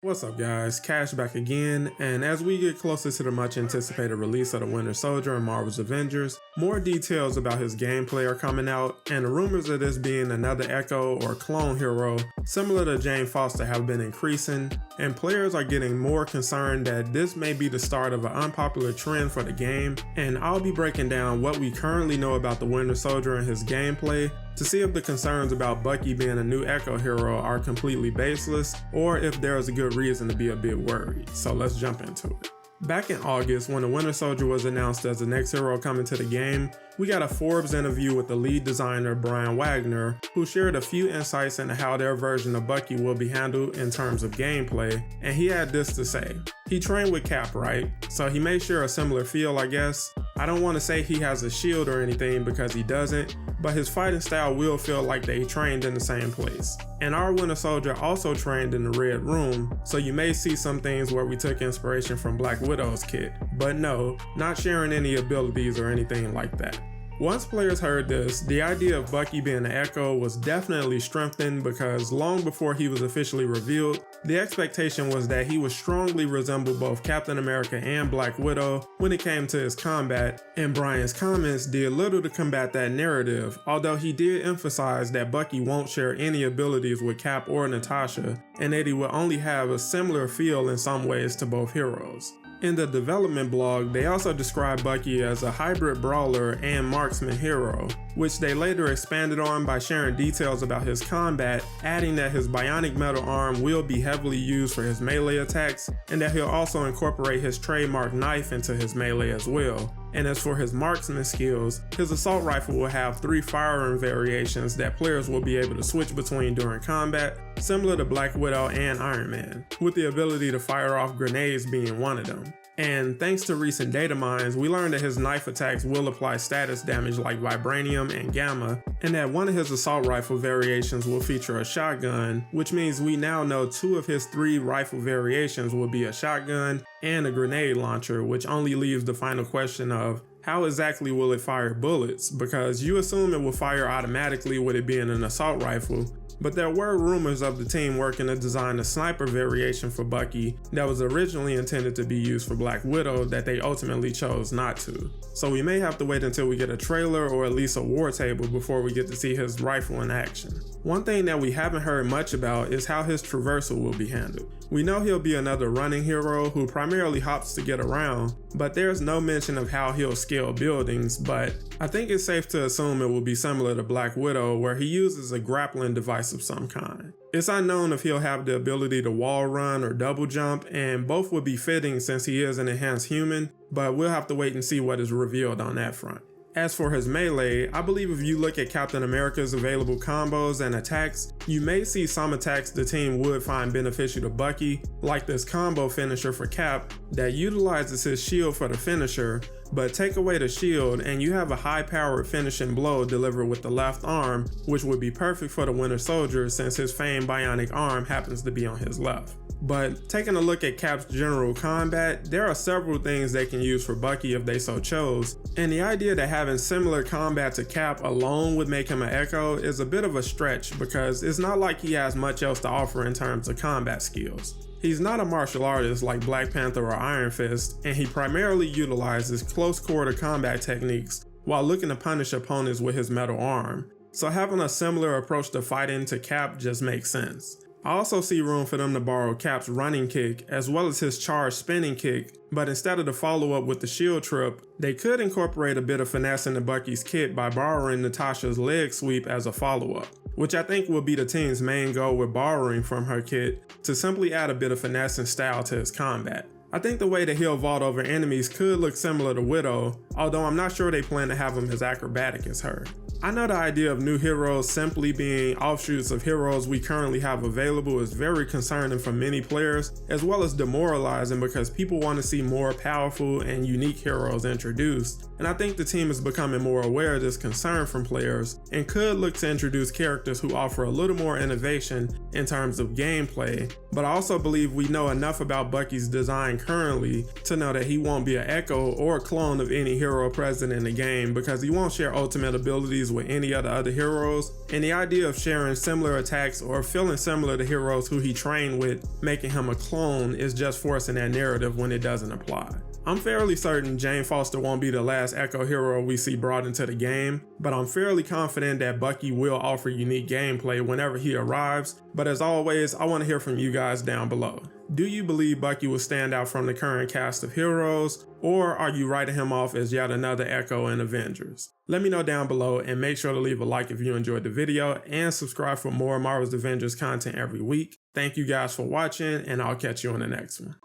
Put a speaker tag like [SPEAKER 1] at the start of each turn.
[SPEAKER 1] What's up guys, Cash back again, and as we get closer to the much anticipated release of the Winter Soldier in Marvel's Avengers, more details about his gameplay are coming out, and the rumors of this being another Echo or clone hero similar to Jane Foster have been increasing, and players are getting more concerned that this may be the start of an unpopular trend for the game, and I'll be breaking down what we currently know about the Winter Soldier and his gameplay to see if the concerns about Bucky being a new Echo hero are completely baseless, or if there is a good reason to be a bit worried. So let's jump into it. Back in August, when the Winter Soldier was announced as the next hero coming to the game, we got a Forbes interview with the lead designer Brian Wagner, who shared a few insights into how their version of Bucky will be handled in terms of gameplay, and he had this to say. He trained with Cap, right? So he may share a similar feel, I guess. I don't want to say he has a shield or anything because he doesn't, but his fighting style will feel like they trained in the same place. And our Winter Soldier also trained in the Red Room, so you may see some things where we took inspiration from Black Widow's kit, but no, not sharing any abilities or anything like that. Once players heard this, the idea of Bucky being an Echo was definitely strengthened because long before he was officially revealed, the expectation was that he would strongly resemble both Captain America and Black Widow when it came to his combat, and Brian's comments did little to combat that narrative, although he did emphasize that Bucky won't share any abilities with Cap or Natasha, and that he will only have a similar feel in some ways to both heroes. In the development blog, they also described Bucky as a hybrid brawler and marksman hero, which they later expanded on by sharing details about his combat, adding that his bionic metal arm will be heavily used for his melee attacks, and that he'll also incorporate his trademark knife into his melee as well. And as for his marksman skills, his assault rifle will have 3 firearm variations that players will be able to switch between during combat, similar to Black Widow and Iron Man, with the ability to fire off grenades being one of them. And thanks to recent data mines, we learned that his knife attacks will apply status damage like vibranium and gamma, and that one of his assault rifle variations will feature a shotgun, which means we now know 2 of his 3 rifle variations will be a shotgun and a grenade launcher, which only leaves the final question of how exactly will it fire bullets, because you assume it will fire automatically with it being an assault rifle, but there were rumors of the team working to design a sniper variation for Bucky that was originally intended to be used for Black Widow that they ultimately chose not to. So we may have to wait until we get a trailer or at least a war table before we get to see his rifle in action. One thing that we haven't heard much about is how his traversal will be handled. We know he'll be another running hero who primarily hops to get around, but there's no mention of how he'll scale buildings, but I think it's safe to assume it will be similar to Black Widow where he uses a grappling device of some kind. It's unknown if he'll have the ability to wall run or double jump, and both would be fitting since he is an enhanced human, but we'll have to wait and see what is revealed on that front. As for his melee, I believe if you look at Captain America's available combos and attacks, you may see some attacks the team would find beneficial to Bucky, like this combo finisher for Cap that utilizes his shield for the finisher, but take away the shield and you have a high-powered finishing blow delivered with the left arm, which would be perfect for the Winter Soldier since his famed bionic arm happens to be on his left. But taking a look at Cap's general combat, there are several things they can use for Bucky if they so chose, and the idea that having similar combat to Cap alone would make him an Echo is a bit of a stretch because it's not like he has much else to offer in terms of combat skills. He's not a martial artist like Black Panther or Iron Fist, and he primarily utilizes close quarter combat techniques while looking to punish opponents with his metal arm, so having a similar approach to fighting to Cap just makes sense. I also see room for them to borrow Cap's running kick as well as his charged spinning kick, but instead of the follow-up with the shield trip, they could incorporate a bit of finesse into Bucky's kit by borrowing Natasha's leg sweep as a follow-up, which I think will be the team's main goal with borrowing from her kit, to simply add a bit of finesse and style to his combat. I think the way that he'll vault over enemies could look similar to Widow, although I'm not sure they plan to have him as acrobatic as her. I know the idea of new heroes simply being offshoots of heroes we currently have available is very concerning for many players, as well as demoralizing because people want to see more powerful and unique heroes introduced, and I think the team is becoming more aware of this concern from players and could look to introduce characters who offer a little more innovation in terms of gameplay, but I also believe we know enough about Bucky's design currently to know that he won't be an echo or a clone of any hero present in the game, because he won't share ultimate abilities with any of the other heroes, and the idea of sharing similar attacks or feeling similar to heroes who he trained with, making him a clone, is just forcing that narrative when it doesn't apply. I'm fairly certain Jane Foster won't be the last Echo hero we see brought into the game, but I'm fairly confident that Bucky will offer unique gameplay whenever he arrives. But as always, I want to hear from you guys down below. Do you believe Bucky will stand out from the current cast of heroes, or are you writing him off as yet another Echo in Avengers? Let me know down below, and make sure to leave a like if you enjoyed the video, and subscribe for more Marvel's Avengers content every week. Thank you guys for watching, and I'll catch you on the next one.